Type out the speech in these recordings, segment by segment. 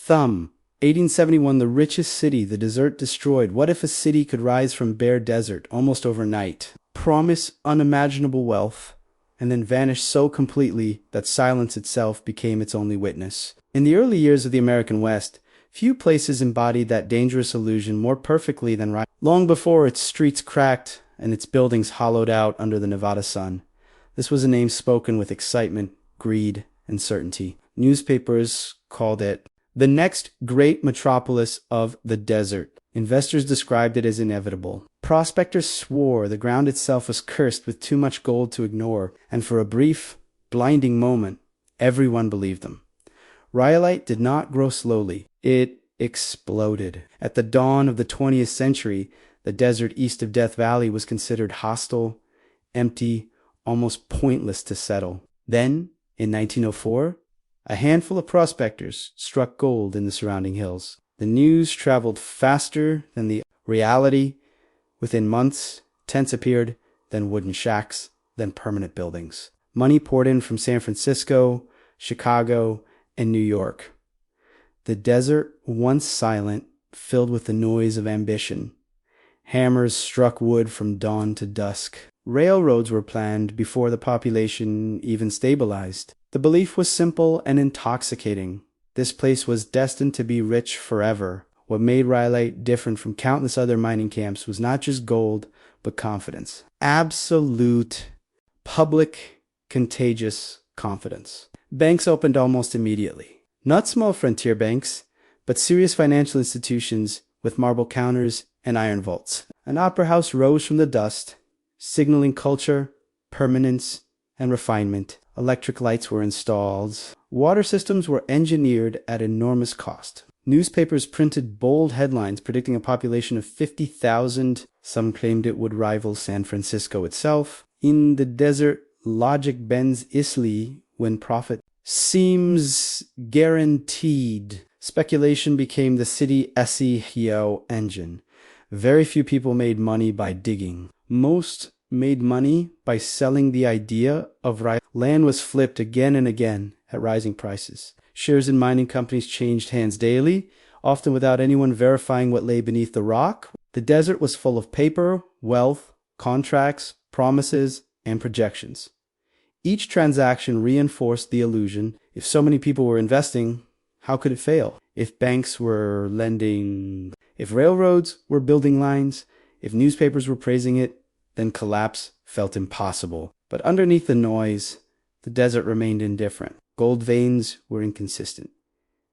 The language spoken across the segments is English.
Thumb. 1871, the richest city, the desert destroyed. What if a city could rise from bare desert almost overnight? Promise unimaginable wealth, and then vanish so completely that silence itself became its only witness. In the early years of the American West, few places embodied that dangerous illusion more perfectly than Ryolite. Long before its streets cracked and its buildings hollowed out under the Nevada sun, this was a name spoken with excitement, greed, and certainty. Newspapers called it the next great metropolis of the desert. Investors described it as inevitable. Prospectors swore the ground itself was cursed with too much gold to ignore, and for a brief, blinding moment, everyone believed them. Ryolite did not grow slowly. It exploded. At the dawn of the 20th century, the desert east of Death Valley was considered hostile, empty, almost pointless to settle. Then, in 1904, a handful of prospectors struck gold in the surrounding hills. The news traveled faster than the reality. Within months, tents appeared, then wooden shacks, then permanent buildings. Money poured in from San Francisco, Chicago, and New York. The desert, once silent, filled with the noise of ambition. Hammers struck wood from dawn to dusk. Railroads were planned before the population even stabilized. The belief was simple and intoxicating. This place was destined to be rich forever. What made Ryolite different from countless other mining camps was not just gold, but confidence. Absolute, public, contagious confidence. Banks opened almost immediately. Not small frontier banks, but serious financial institutions with marble counters and iron vaults. An opera house rose from the dust, signaling culture, permanence, and refinement. Electric lights were installed. Water systems were engineered at enormous cost. Newspapers printed bold headlines predicting a population of 50,000. Some claimed it would rival San Francisco itself. In the desert, logic bends easily when profit seems guaranteed. Speculation became the city SEO engine. Very few people made money by digging. Most made money by selling the idea of Ryolite. Land was flipped again and again at rising prices. Shares in mining companies changed hands daily, often without anyone verifying what lay beneath the rock. The desert was full of paper, wealth, contracts, promises, and projections. Each transaction reinforced the illusion. If so many people were investing, how could it fail? If banks were lending, if railroads were building lines, if newspapers were praising it, then collapse felt impossible. But underneath the noise, the desert remained indifferent. Gold veins were inconsistent.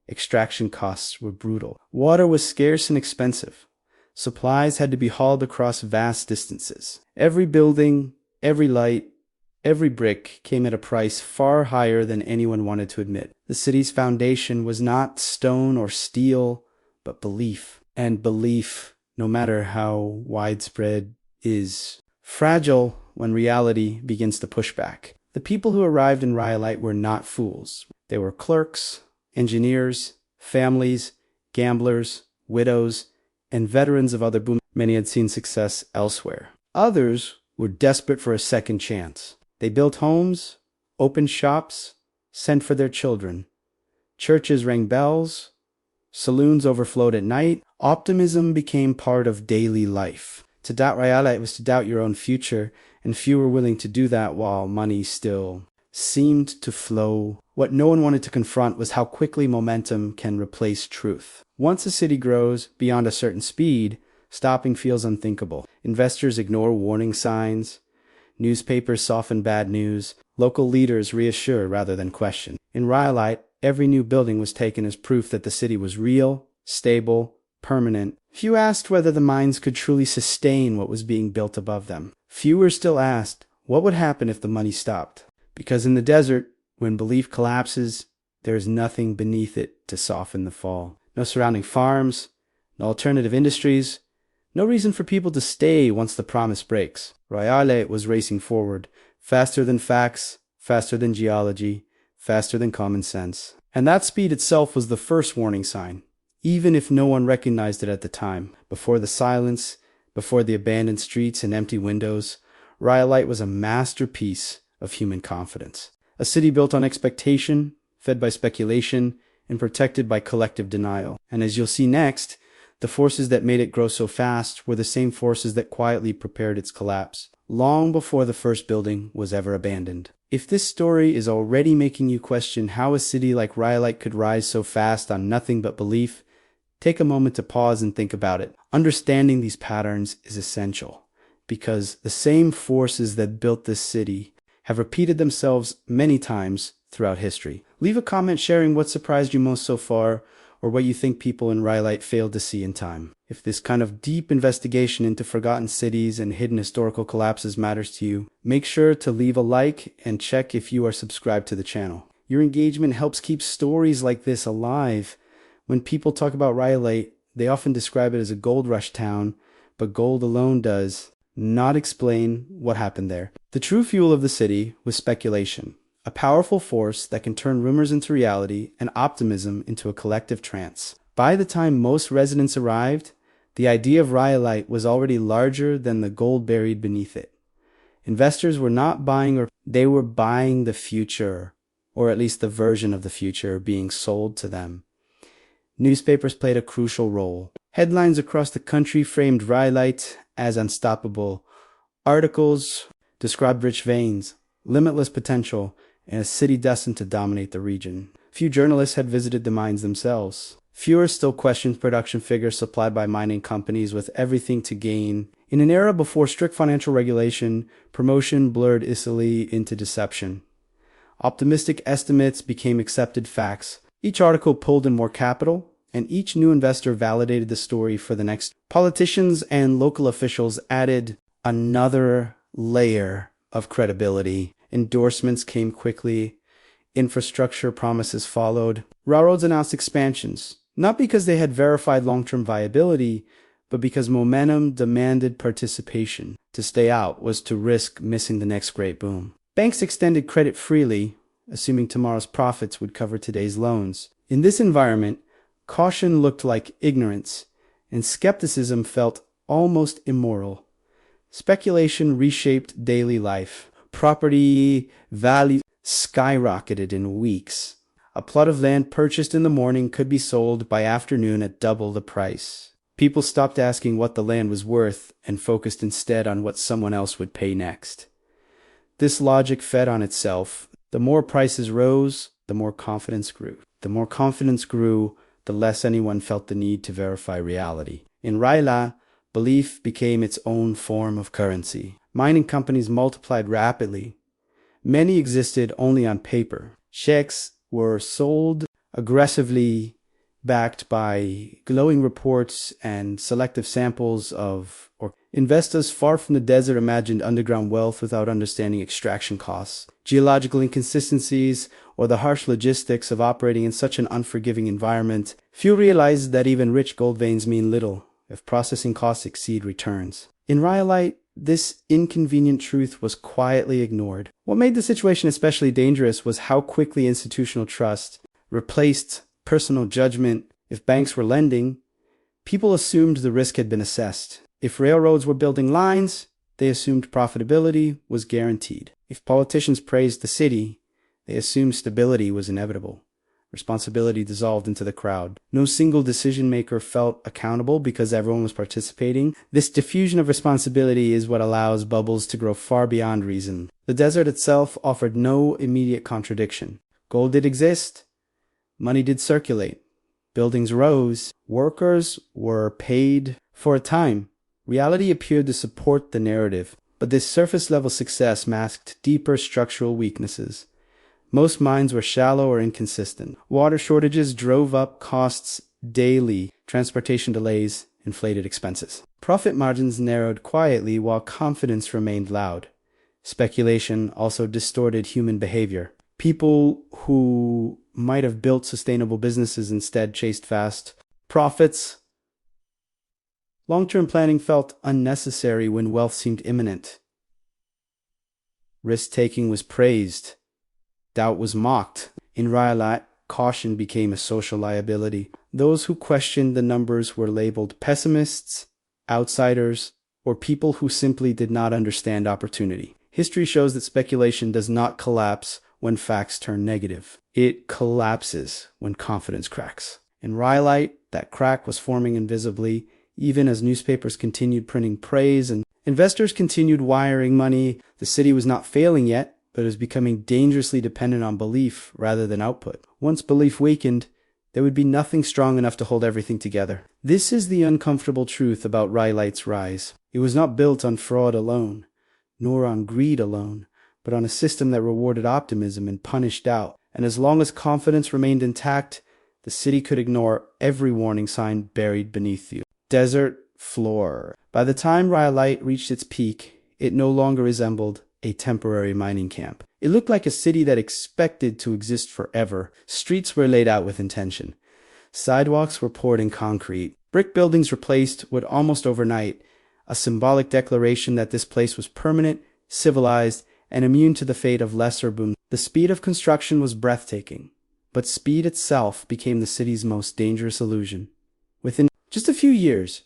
Extraction costs were brutal. Water was scarce and expensive. Supplies had to be hauled across vast distances. Every building, every light, every brick came at a price far higher than anyone wanted to admit. The city's foundation was not stone or steel, but belief. And belief, no matter how widespread, is fragile when reality begins to push back. The people who arrived in Ryolite were not fools. They were clerks, engineers, families, gamblers, widows, and veterans of other boom. Many had seen success elsewhere. Others were desperate for a second chance. They built homes, opened shops, sent for their children. Churches rang bells, saloons overflowed at night. Optimism became part of daily life. To doubt Ryolite was to doubt your own future, and few were willing to do that while money still seemed to flow. What no one wanted to confront was how quickly momentum can replace truth. Once a city grows beyond a certain speed, stopping feels unthinkable. Investors ignore warning signs. Newspapers soften bad news. Local leaders reassure rather than question. In Ryolite, every new building was taken as proof that the city was real, stable, permanent. Few asked whether the mines could truly sustain what was being built above them. Fewer still asked, what would happen if the money stopped? Because in the desert, when belief collapses, there is nothing beneath it to soften the fall. No surrounding farms, no alternative industries, no reason for people to stay once the promise breaks. Ryolite was racing forward, faster than facts, faster than geology, faster than common sense. And that speed itself was the first warning sign, even if no one recognized it at the time. Before the silence, before the abandoned streets and empty windows, Ryolite was a masterpiece of human confidence. A city built on expectation, fed by speculation, and protected by collective denial. And as you'll see next, the forces that made it grow so fast were the same forces that quietly prepared its collapse, long before the first building was ever abandoned. If this story is already making you question how a city like Ryolite could rise so fast on nothing but belief, take a moment to pause and think about it. Understanding these patterns is essential, because the same forces that built this city have repeated themselves many times throughout history. Leave a comment sharing what surprised you most so far, or what you think people in Ryolite failed to see in time. If this kind of deep investigation into forgotten cities and hidden historical collapses matters to you, make sure to leave a like and check if you are subscribed to the channel. Your engagement helps keep stories like this alive. When people talk about Ryolite, they often describe it as a gold rush town, but gold alone does not explain what happened there. The true fuel of the city was speculation, a powerful force that can turn rumors into reality and optimism into a collective trance. By the time most residents arrived, the idea of Ryolite was already larger than the gold buried beneath it. Investors were not buying, they were buying the future, or at least the version of the future being sold to them. Newspapers played a crucial role. Headlines across the country framed Ryolite as unstoppable. Articles described rich veins, limitless potential, and a city destined to dominate the region. Few journalists had visited the mines themselves. Fewer still questioned production figures supplied by mining companies with everything to gain. In an era before strict financial regulation, promotion blurred easily into deception. Optimistic estimates became accepted facts. Each article pulled in more capital, and each new investor validated the story for the next. Politicians and local officials added another layer of credibility. Endorsements came quickly. Infrastructure promises followed. Railroads announced expansions, not because they had verified long-term viability, but because momentum demanded participation. To stay out was to risk missing the next great boom. Banks extended credit freely, assuming tomorrow's profits would cover today's loans. In this environment, caution looked like ignorance, and skepticism felt almost immoral. Speculation reshaped daily life. Property value skyrocketed in weeks. A plot of land purchased in the morning could be sold by afternoon at double the price. People stopped asking what the land was worth and focused instead on what someone else would pay next. This logic fed on itself. The more prices rose, the more confidence grew. The more confidence grew, the less anyone felt the need to verify reality. In Ryolite, belief became its own form of currency. Mining companies multiplied rapidly. Many existed only on paper. Checks were sold aggressively, backed by glowing reports and selective samples of investors far from the desert imagined underground wealth without understanding extraction costs, geological inconsistencies, or the harsh logistics of operating in such an unforgiving environment. Few realized that even rich gold veins mean little if processing costs exceed returns. In Ryolite, this inconvenient truth was quietly ignored. What made the situation especially dangerous was how quickly institutional trust replaced personal judgment. If banks were lending, people assumed the risk had been assessed. If railroads were building lines, they assumed profitability was guaranteed. If politicians praised the city, they assumed stability was inevitable. Responsibility dissolved into the crowd. No single decision maker felt accountable because everyone was participating. This diffusion of responsibility is what allows bubbles to grow far beyond reason. The desert itself offered no immediate contradiction. Gold did exist. Money did circulate. Buildings rose. Workers were paid for a time. Reality appeared to support the narrative, but this surface-level success masked deeper structural weaknesses. Most mines were shallow or inconsistent. Water shortages drove up costs daily. Transportation delays inflated expenses. Profit margins narrowed quietly while confidence remained loud. Speculation also distorted human behavior. People who might have built sustainable businesses instead chased fast profits. Long-term planning felt unnecessary when wealth seemed imminent. Risk-taking was praised. Doubt was mocked. In Ryolite, caution became a social liability. Those who questioned the numbers were labeled pessimists, outsiders, or people who simply did not understand opportunity. History shows that speculation does not collapse when facts turn negative. It collapses when confidence cracks. In Ryolite, that crack was forming invisibly, even as newspapers continued printing praise and investors continued wiring money. The city was not failing yet, but it was becoming dangerously dependent on belief rather than output. Once belief weakened, there would be nothing strong enough to hold everything together. This is the uncomfortable truth about Ryolite's rise. It was not built on fraud alone, nor on greed alone, but on a system that rewarded optimism and punished doubt. And as long as confidence remained intact, the city could ignore every warning sign buried beneath you. Desert floor. By the time Ryolite reached its peak, it no longer resembled a temporary mining camp. It looked like a city that expected to exist forever. Streets were laid out with intention. Sidewalks were poured in concrete. Brick buildings replaced wood almost overnight, a symbolic declaration that this place was permanent, civilized, and immune to the fate of lesser boom. The speed of construction was breathtaking, but speed itself became the city's most dangerous illusion. Within just a few years,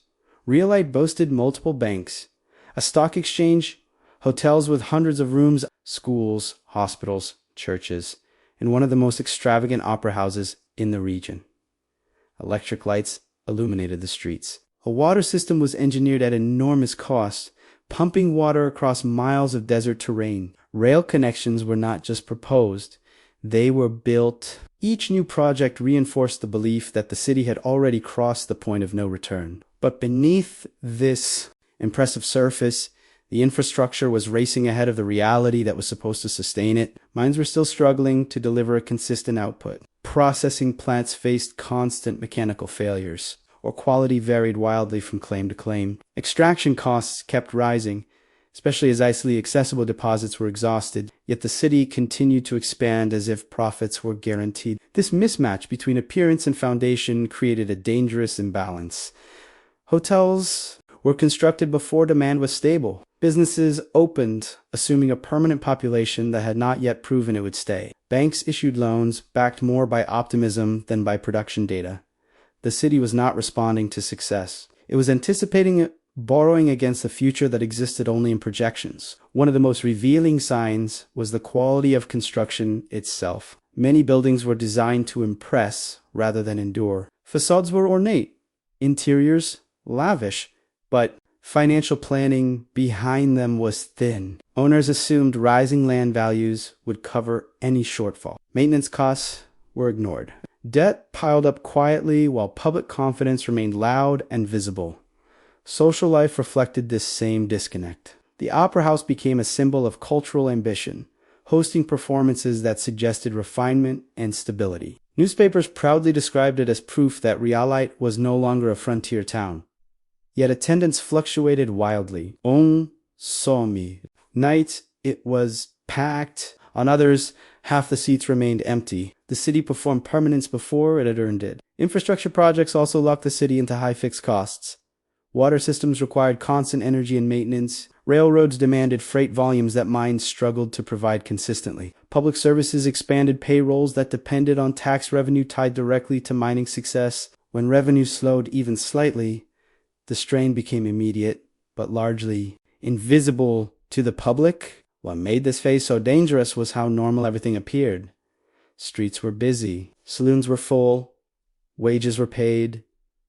Ryolite boasted multiple banks, a stock exchange, hotels with hundreds of rooms, schools, hospitals, churches, and one of the most extravagant opera houses in the region. Electric lights illuminated the streets. A water system was engineered at enormous cost, pumping water across miles of desert terrain. Rail connections were not just proposed, they were built. Each new project reinforced the belief that the city had already crossed the point of no return. But beneath this impressive surface, the infrastructure was racing ahead of the reality that was supposed to sustain it. Mines were still struggling to deliver a consistent output. Processing plants faced constant mechanical failures, or quality varied wildly from claim to claim. Extraction costs kept rising, especially as easily accessible deposits were exhausted, yet the city continued to expand as if profits were guaranteed. This mismatch between appearance and foundation created a dangerous imbalance. Hotels were constructed before demand was stable. Businesses opened, assuming a permanent population that had not yet proven it would stay. Banks issued loans backed more by optimism than by production data. The city was not responding to success. It was anticipating borrowing against a future that existed only in projections. One of the most revealing signs was the quality of construction itself. Many buildings were designed to impress rather than endure. Facades were ornate, interiors lavish, but financial planning behind them was thin. Owners assumed rising land values would cover any shortfall. Maintenance costs were ignored. Debt piled up quietly while public confidence remained loud and visible. Social life reflected this same disconnect. The opera house became a symbol of cultural ambition, hosting performances that suggested refinement and stability. Newspapers proudly described it as proof that Ryolite was no longer a frontier town. Yet attendance fluctuated wildly. On some nights it was packed. On others, half the seats remained empty. The city performed permanence before it had earned it. Infrastructure projects also locked the city into high fixed costs. Water systems required constant energy and maintenance. Railroads demanded freight volumes that mines struggled to provide consistently. Public services expanded payrolls that depended on tax revenue tied directly to mining success. When revenue slowed even slightly, the strain became immediate, but largely invisible to the public. What made this phase so dangerous was how normal everything appeared. Streets were busy, saloons were full, wages were paid,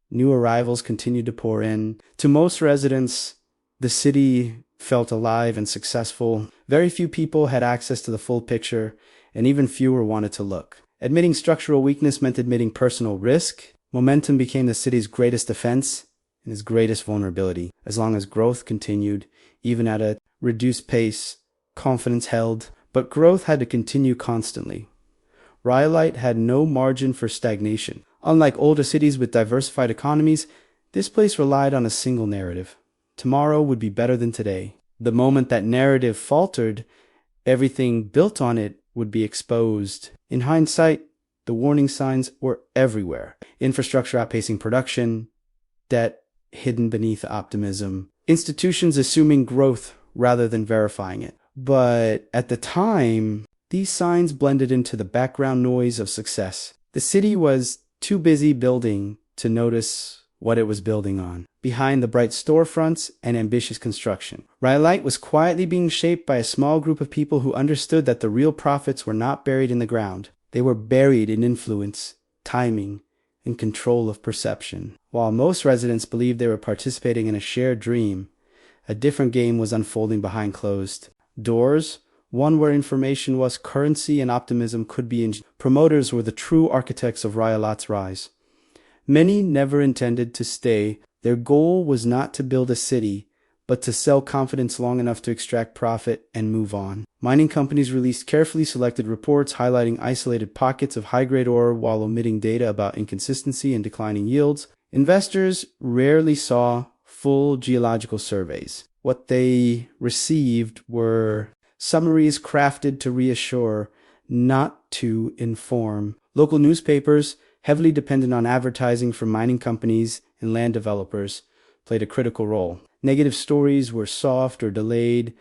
new arrivals continued to pour in. To most residents, the city felt alive and successful. Very few people had access to the full picture, and even fewer wanted to look. Admitting structural weakness meant admitting personal risk. Momentum became the city's greatest defense and its greatest vulnerability. As long as growth continued, even at a reduced pace, confidence held, but growth had to continue constantly. Ryolite had no margin for stagnation. Unlike older cities with diversified economies, this place relied on a single narrative. Tomorrow would be better than today. The moment that narrative faltered, everything built on it would be exposed. In hindsight, the warning signs were everywhere. Infrastructure outpacing production, debt hidden beneath optimism, institutions assuming growth rather than verifying it. But at the time, these signs blended into the background noise of success. The city was too busy building to notice what it was building on. Behind the bright storefronts and ambitious construction, Ryolite was quietly being shaped by a small group of people who understood that the real profits were not buried in the ground. They were buried in influence, timing, and control of perception. While most residents believed they were participating in a shared dream, a different game was unfolding behind closed doors, one where information was currency and optimism could be. Promoters were the true architects of Ryolite's rise. Many never intended to stay. Their goal was not to build a city, but to sell confidence long enough to extract profit and move on. Mining companies released carefully selected reports highlighting isolated pockets of high-grade ore while omitting data about inconsistency and declining yields. Investors rarely saw full geological surveys. What they received were summaries crafted to reassure, not to inform. Local newspapers, heavily dependent on advertising from mining companies and land developers, played a critical role. Negative stories were soft or delayed.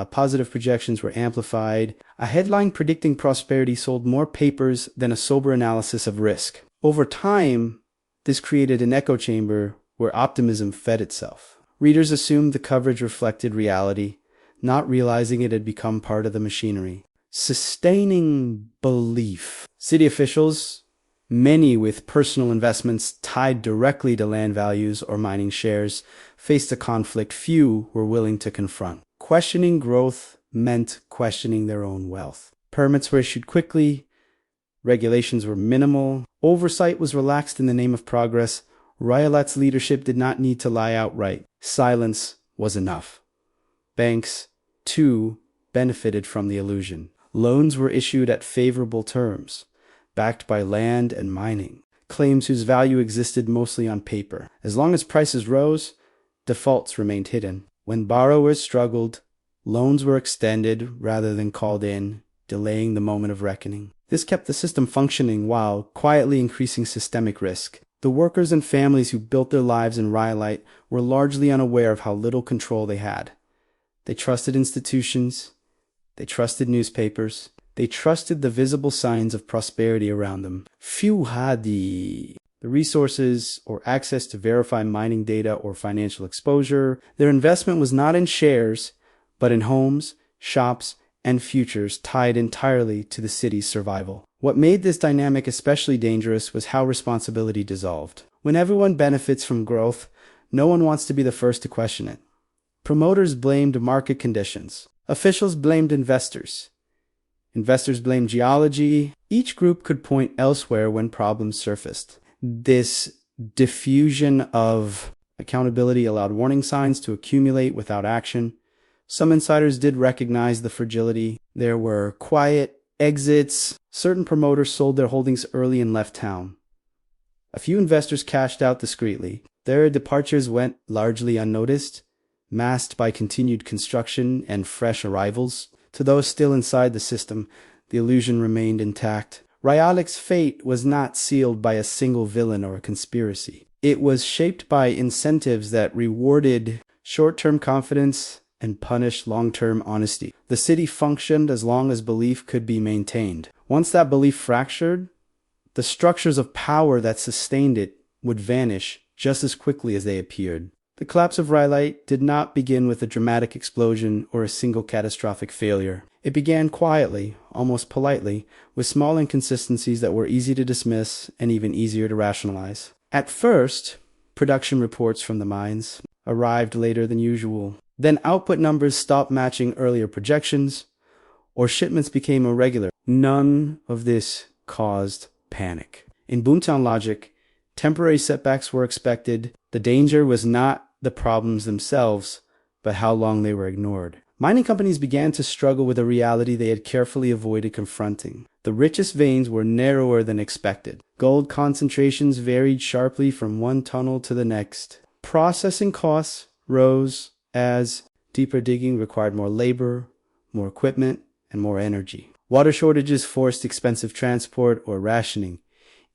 Positive projections were amplified. A headline predicting prosperity sold more papers than a sober analysis of risk. Over time, this created an echo chamber where optimism fed itself. Readers assumed the coverage reflected reality, not realizing it had become part of the machinery. Sustaining belief. City officials, many with personal investments tied directly to land values or mining shares, faced a conflict few were willing to confront. Questioning growth meant questioning their own wealth. Permits were issued quickly, regulations were minimal, oversight was relaxed in the name of progress. Ryolite's leadership did not need to lie outright. Silence was enough. Banks, too, benefited from the illusion. Loans were issued at favorable terms, backed by land and mining, claims whose value existed mostly on paper. As long as prices rose, defaults remained hidden. When borrowers struggled, loans were extended rather than called in, delaying the moment of reckoning. This kept the system functioning while quietly increasing systemic risk. The workers and families who built their lives in Ryolite were largely unaware of how little control they had. They trusted institutions, they trusted newspapers, they trusted the visible signs of prosperity around them. Few had the resources or access to verify mining data or financial exposure. Their investment was not in shares, but in homes, shops, and futures tied entirely to the city's survival. What made this dynamic especially dangerous was how responsibility dissolved. When everyone benefits from growth, no one wants to be the first to question it. Promoters blamed market conditions. Officials blamed investors. Investors blamed geology. Each group could point elsewhere when problems surfaced. This diffusion of accountability allowed warning signs to accumulate without action. Some insiders did recognize the fragility. There were quiet exits. Certain promoters sold their holdings early and left town. A few investors cashed out discreetly. Their departures went largely unnoticed, masked by continued construction and fresh arrivals. To those still inside the system, the illusion remained intact. Ryolite's fate was not sealed by a single villain or a conspiracy. It was shaped by incentives that rewarded short-term confidence and punished long-term honesty. The city functioned as long as belief could be maintained. Once that belief fractured, the structures of power that sustained it would vanish just as quickly as they appeared. The collapse of Ryolite did not begin with a dramatic explosion or a single catastrophic failure. It began quietly, almost politely, with small inconsistencies that were easy to dismiss and even easier to rationalize. At first, production reports from the mines arrived later than usual. Then output numbers stopped matching earlier projections, or shipments became irregular. None of this caused panic. In Boomtown logic, temporary setbacks were expected. The danger was not the problems themselves, but how long they were ignored. Mining companies began to struggle with a reality they had carefully avoided confronting. The richest veins were narrower than expected. Gold concentrations varied sharply from one tunnel to the next. Processing costs rose as deeper digging required more labor, more equipment, and more energy. Water shortages forced expensive transport or rationing.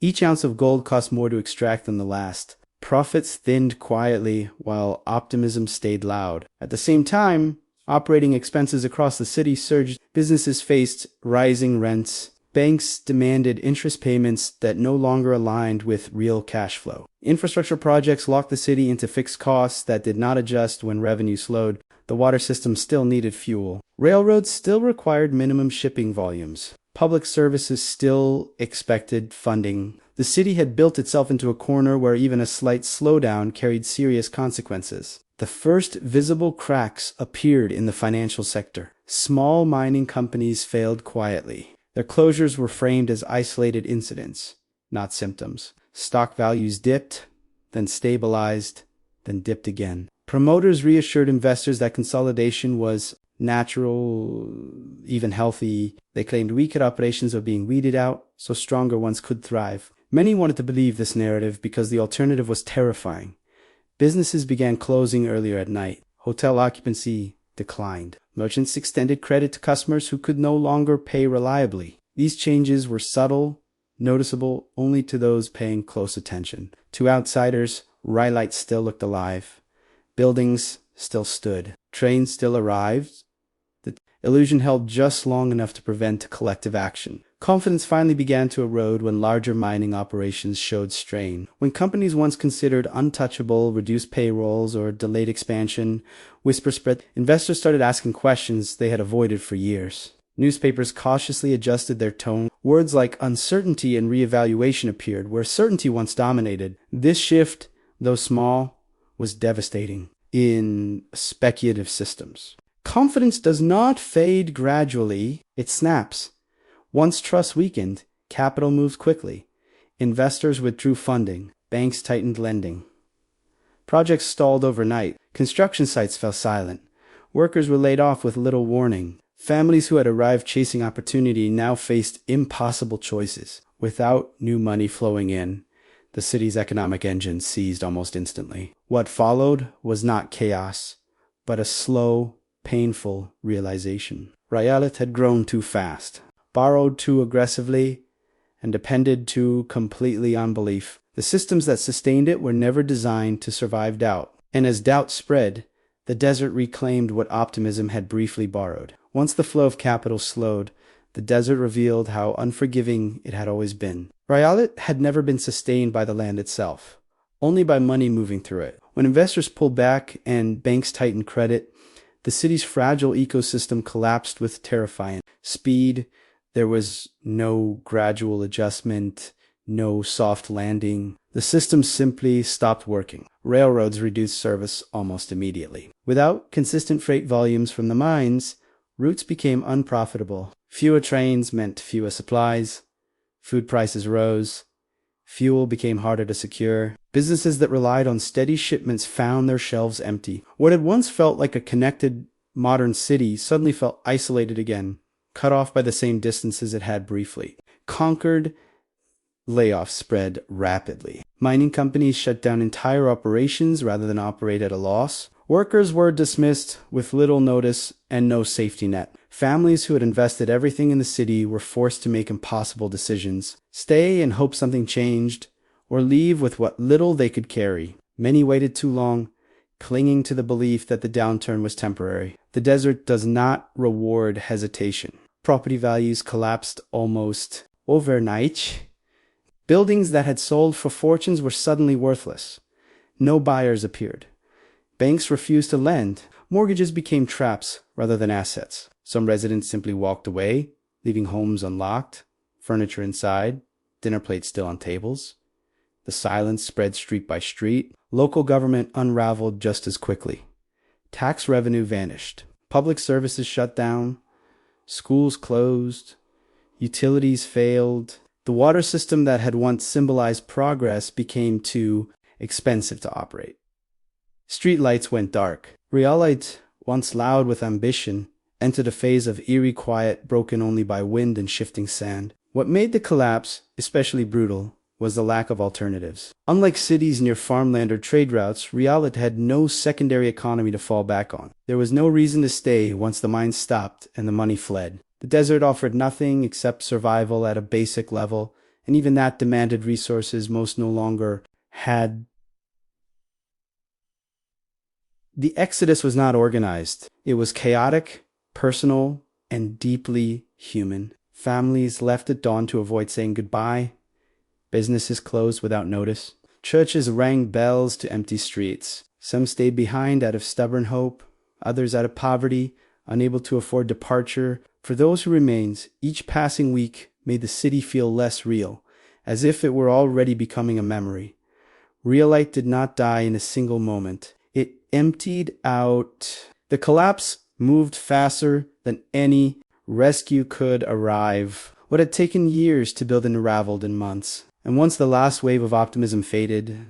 Each ounce of gold cost more to extract than the last. Profits thinned quietly while optimism stayed loud. At the same time, operating expenses across the city surged. Businesses faced rising rents. Banks demanded interest payments that no longer aligned with real cash flow. Infrastructure projects locked the city into fixed costs that did not adjust when revenue slowed. The water system still needed fuel. Railroads still required minimum shipping volumes. Public services still expected funding. The city had built itself into a corner where even a slight slowdown carried serious consequences. The first visible cracks appeared in the financial sector. Small mining companies failed quietly. Their closures were framed as isolated incidents, not symptoms. Stock values dipped, then stabilized, then dipped again. Promoters reassured investors that consolidation was natural, even healthy. They claimed weaker operations were being weeded out, so stronger ones could thrive. Many wanted to believe this narrative because the alternative was terrifying. Businesses began closing earlier at night. Hotel occupancy declined. Merchants extended credit to customers who could no longer pay reliably. These changes were subtle, noticeable only to those paying close attention. To outsiders, Ryolite still looked alive. Buildings still stood. Trains still arrived. The illusion held just long enough to prevent collective action. Confidence finally began to erode when larger mining operations showed strain. When companies once considered untouchable reduced payrolls or delayed expansion, whispers spread. Investors started asking questions they had avoided for years. Newspapers cautiously adjusted their tone. Words like uncertainty and reevaluation appeared where certainty once dominated. This shift, though small, was devastating in speculative systems. Confidence does not fade gradually, it snaps. Once trust weakened, capital moved quickly. Investors withdrew funding. Banks tightened lending. Projects stalled overnight. Construction sites fell silent. Workers were laid off with little warning. Families who had arrived chasing opportunity now faced impossible choices. Without new money flowing in, the city's economic engine seized almost instantly. What followed was not chaos, but a slow, painful realization. Ryolite had grown too fast, borrowed too aggressively, and depended too completely on belief. The systems that sustained it were never designed to survive doubt. And as doubt spread, the desert reclaimed what optimism had briefly borrowed. Once the flow of capital slowed, the desert revealed how unforgiving it had always been. Ryolite had never been sustained by the land itself, only by money moving through it. When investors pulled back and banks tightened credit, the city's fragile ecosystem collapsed with terrifying speed. There was no gradual adjustment, no soft landing. The system simply stopped working. Railroads reduced service almost immediately. Without consistent freight volumes from the mines, routes became unprofitable. Fewer trains meant fewer supplies. Food prices rose. Fuel became harder to secure. Businesses that relied on steady shipments found their shelves empty. What had once felt like a connected modern city suddenly felt isolated again, cut off by the same distances it had briefly. Conquered, layoffs spread rapidly. Mining companies shut down entire operations rather than operate at a loss. Workers were dismissed with little notice and no safety net. Families who had invested everything in the city were forced to make impossible decisions. Stay and hope something changed, or leave with what little they could carry. Many waited too long, clinging to the belief that the downturn was temporary. The desert does not reward hesitation. Property values collapsed almost overnight. Buildings that had sold for fortunes were suddenly worthless. No buyers appeared. Banks refused to lend. Mortgages became traps rather than assets. Some residents simply walked away, leaving homes unlocked, furniture inside, dinner plates still on tables. The silence spread street by street. Local government unraveled just as quickly. Tax revenue vanished. Public services shut down. Schools closed. Utilities failed. The water system that had once symbolized progress became too expensive to operate. Street lights went dark. Ryolite, once loud with ambition, entered a phase of eerie quiet broken only by wind and shifting sand. What made the collapse especially brutal was the lack of alternatives. Unlike cities near farmland or trade routes, Ryolite had no secondary economy to fall back on. There was no reason to stay once the mines stopped and the money fled. The desert offered nothing except survival at a basic level, and even that demanded resources most no longer had. The exodus was not organized. It was chaotic, personal, and deeply human. Families left at dawn to avoid saying goodbye. Businesses closed without notice. Churches rang bells to empty streets. Some stayed behind out of stubborn hope, others out of poverty, unable to afford departure. For those who remained, each passing week made the city feel less real, as if it were already becoming a memory. Ryolite did not die in a single moment. It emptied out. The collapse moved faster than any rescue could arrive. What had taken years to build unraveled in months. And once the last wave of optimism faded,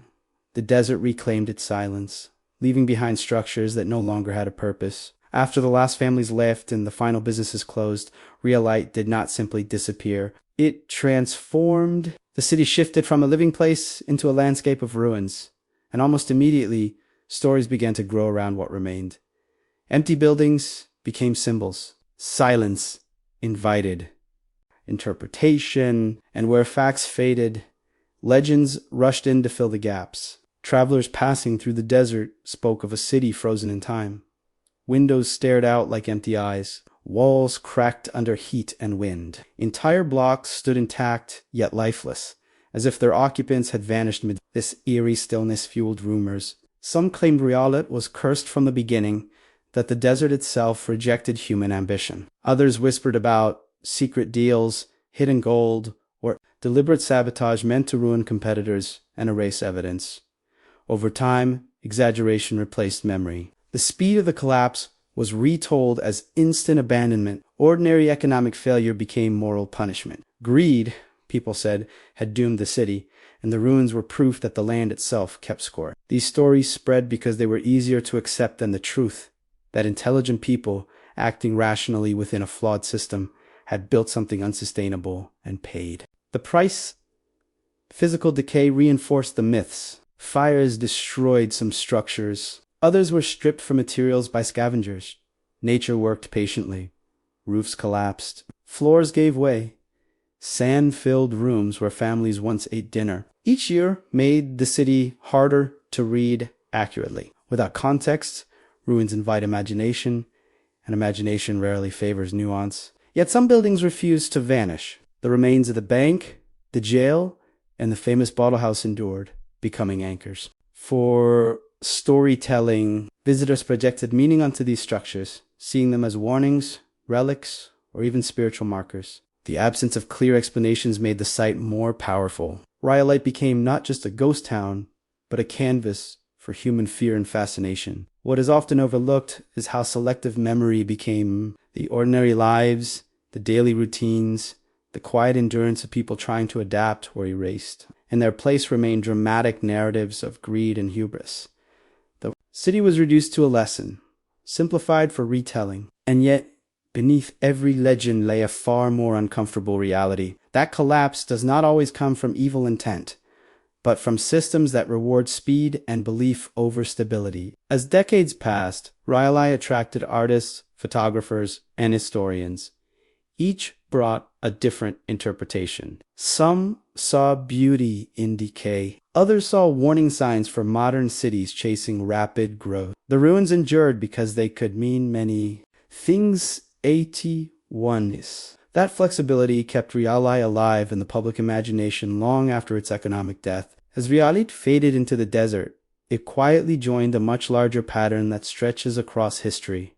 the desert reclaimed its silence, leaving behind structures that no longer had a purpose. After the last families left and the final businesses closed, Ryolite did not simply disappear. It transformed. The city shifted from a living place into a landscape of ruins, and almost immediately, stories began to grow around what remained. Empty buildings became symbols. Silence invited interpretation, and where facts faded, legends rushed in to fill the gaps. Travelers passing through the desert spoke of a city frozen in time. Windows stared out like empty eyes. Walls cracked under heat and wind. Entire blocks stood intact, yet lifeless, as if their occupants had vanished amid this eerie stillness fueled rumors. Some claimed Ryolite was cursed from the beginning, that the desert itself rejected human ambition. Others whispered about secret deals, hidden gold, or deliberate sabotage meant to ruin competitors and erase evidence. Over time, exaggeration replaced memory. The speed of the collapse was retold as instant abandonment. Ordinary economic failure became moral punishment. Greed, people said, had doomed the city, and the ruins were proof that the land itself kept score. These stories spread because they were easier to accept than the truth, that intelligent people, acting rationally within a flawed system, had built something unsustainable and paid. The price? Physical decay reinforced the myths. Fires destroyed some structures. Others were stripped for materials by scavengers. Nature worked patiently. Roofs collapsed. Floors gave way. Sand-filled rooms where families once ate dinner. Each year made the city harder to read accurately. Without context, ruins invite imagination, and imagination rarely favors nuance. Yet some buildings refused to vanish. The remains of the bank, the jail, and the famous bottle house endured, becoming anchors. For storytelling, visitors projected meaning onto these structures, seeing them as warnings, relics, or even spiritual markers. The absence of clear explanations made the site more powerful. Ryolite became not just a ghost town, but a canvas for human fear and fascination. What is often overlooked is how selective memory became. The ordinary lives, the daily routines, the quiet endurance of people trying to adapt were erased. In their place remained dramatic narratives of greed and hubris. The city was reduced to a lesson, simplified for retelling, and yet beneath every legend lay a far more uncomfortable reality. That collapse does not always come from evil intent, but from systems that reward speed and belief over stability. As decades passed, Ryolite attracted artists, photographers, and historians. Each brought a different interpretation. Some saw beauty in decay. Others saw warning signs for modern cities chasing rapid growth. The ruins endured because they could mean many things. 81 is. That flexibility kept Ryolite alive in the public imagination long after its economic death. As Ryolite faded into the desert, it quietly joined a much larger pattern that stretches across history.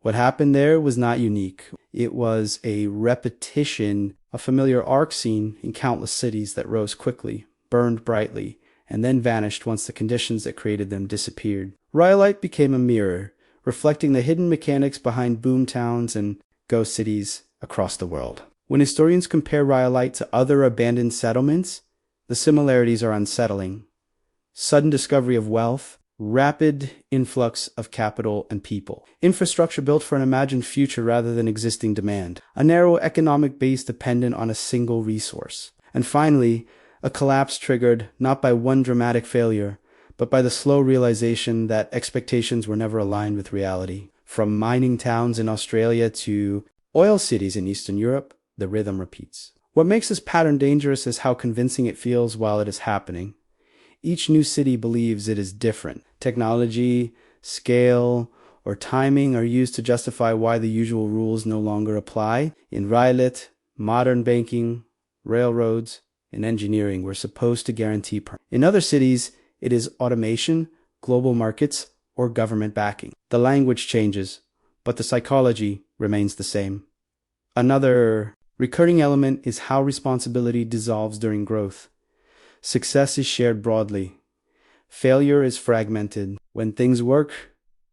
What happened there was not unique. It was a repetition, a familiar arc seen in countless cities that rose quickly, burned brightly, and then vanished once the conditions that created them disappeared. Ryolite became a mirror, reflecting the hidden mechanics behind boomtowns and ghost cities across the world. When historians compare Ryolite to other abandoned settlements, the similarities are unsettling. Sudden discovery of wealth, rapid influx of capital and people, infrastructure built for an imagined future rather than existing demand, a narrow economic base dependent on a single resource, and finally, a collapse triggered not by one dramatic failure, but by the slow realization that expectations were never aligned with reality. From mining towns in Australia to oil cities in Eastern Europe, the rhythm repeats. What makes this pattern dangerous is how convincing it feels while it is happening. Each new city believes it is different. Technology, scale, or timing are used to justify why the usual rules no longer apply. In Ryolite, modern banking, railroads, and engineering were supposed to guarantee In other cities, it is automation, global markets, or government backing. The language changes, but the psychology remains the same. Another recurring element is how responsibility dissolves during growth. Success is shared broadly. Failure is fragmented. When things work,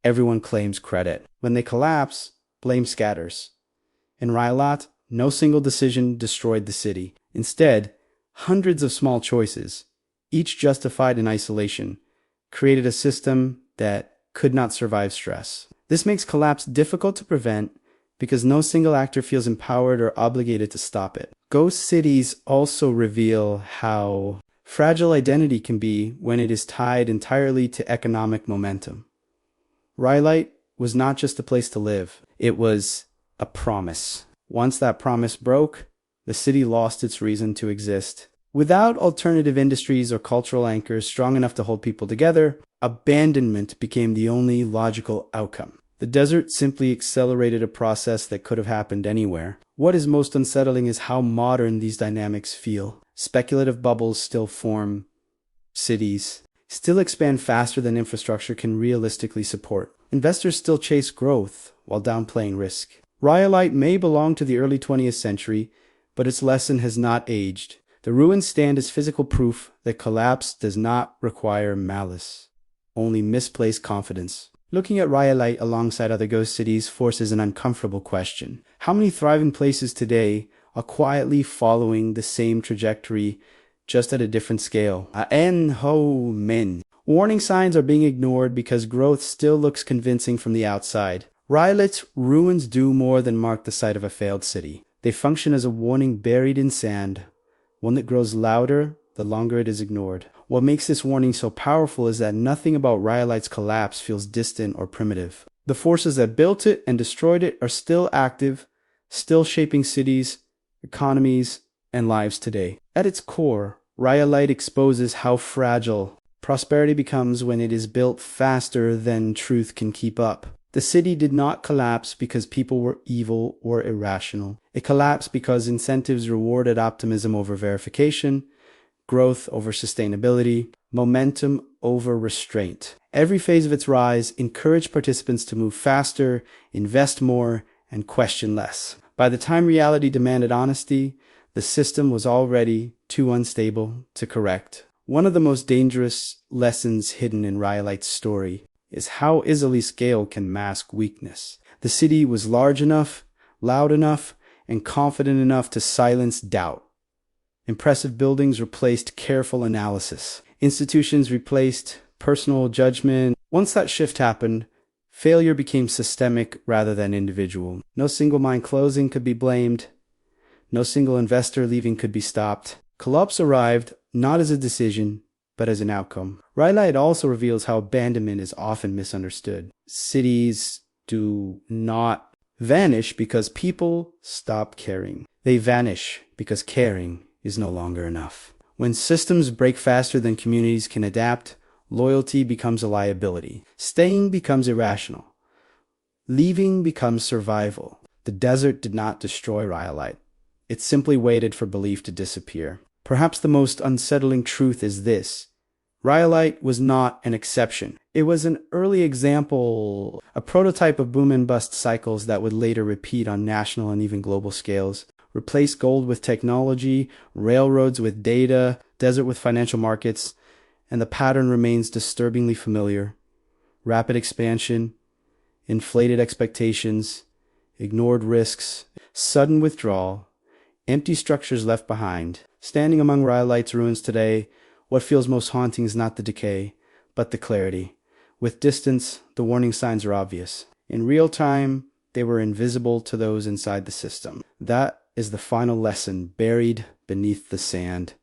everyone claims credit. When they collapse, blame scatters. In Ryolite, no single decision destroyed the city. Instead, hundreds of small choices, each justified in isolation, created a system that could not survive stress. This makes collapse difficult to prevent because no single actor feels empowered or obligated to stop it. Ghost cities also reveal how fragile identity can be when it is tied entirely to economic momentum. Ryolite was not just a place to live, it was a promise. Once that promise broke, the city lost its reason to exist. Without alternative industries or cultural anchors strong enough to hold people together, abandonment became the only logical outcome. The desert simply accelerated a process that could have happened anywhere. What is most unsettling is how modern these dynamics feel. Speculative bubbles still form. Cities still expand faster than infrastructure can realistically support. Investors still chase growth while downplaying risk. Ryolite may belong to the early 20th century, but its lesson has not aged. The ruins stand as physical proof that collapse does not require malice, only misplaced confidence. Looking at Ryolite alongside other ghost cities forces an uncomfortable question. How many thriving places today are quietly following the same trajectory, just at a different scale? Men. Warning signs are being ignored because growth still looks convincing from the outside. Ryolite's ruins do more than mark the site of a failed city. They function as a warning buried in sand, one that grows louder the longer it is ignored. What makes this warning so powerful is that nothing about Ryolite's collapse feels distant or primitive. The forces that built it and destroyed it are still active, still shaping cities, economies, and lives today. At its core, Ryolite exposes how fragile prosperity becomes when it is built faster than truth can keep up. The city did not collapse because people were evil or irrational. It collapsed because incentives rewarded optimism over verification, growth over sustainability, momentum over restraint. Every phase of its rise encouraged participants to move faster, invest more, and question less. By the time reality demanded honesty, the system was already too unstable to correct. One of the most dangerous lessons hidden in Ryolite's story is how easily scale can mask weakness. The city was large enough, loud enough, and confident enough to silence doubt. Impressive buildings replaced careful analysis. Institutions replaced personal judgment. Once that shift happened, failure became systemic rather than individual. No single mine closing could be blamed. No single investor leaving could be stopped. Collapse arrived not as a decision, but as an outcome. Ryolite also reveals how abandonment is often misunderstood. Cities do not vanish because people stop caring. They vanish because caring is no longer enough. When systems break faster than communities can adapt, loyalty becomes a liability. Staying becomes irrational. Leaving becomes survival. The desert did not destroy Ryolite. It simply waited for belief to disappear. Perhaps the most unsettling truth is this. Ryolite was not an exception. It was an early example, a prototype of boom and bust cycles that would later repeat on national and even global scales. Replace gold with technology, railroads with data, desert with financial markets, and the pattern remains disturbingly familiar. Rapid expansion, inflated expectations, ignored risks, sudden withdrawal, empty structures left behind. Standing among Ryolite's ruins today, what feels most haunting is not the decay, but the clarity. With distance, the warning signs are obvious. In real time, they were invisible to those inside the system. That is the final lesson buried beneath the sand.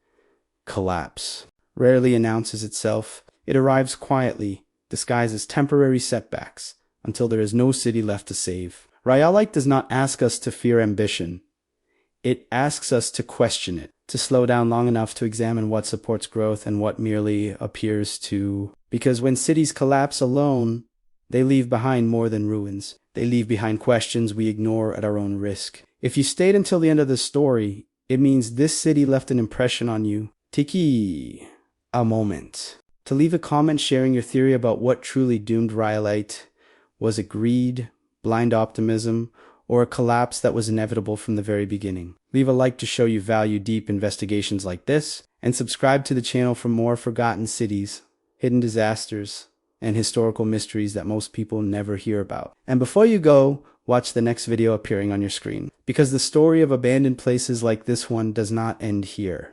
Collapse rarely announces itself. It arrives quietly, disguised as temporary setbacks, until there is no city left to save. Ryolite does not ask us to fear ambition. It asks us to question it, to slow down long enough to examine what supports growth and what merely appears to. Because when cities collapse alone, they leave behind more than ruins. They leave behind questions we ignore at our own risk. If you stayed until the end of the story, it means this city left an impression on you. Take a moment to leave a comment sharing your theory about what truly doomed Ryolite. Was it greed, blind optimism, or a collapse that was inevitable from the very beginning. Leave a like to show you value deep investigations like this, and subscribe to the channel for more forgotten cities, hidden disasters, and historical mysteries that most people never hear about. And before you go, watch the next video appearing on your screen, because the story of abandoned places like this one does not end here.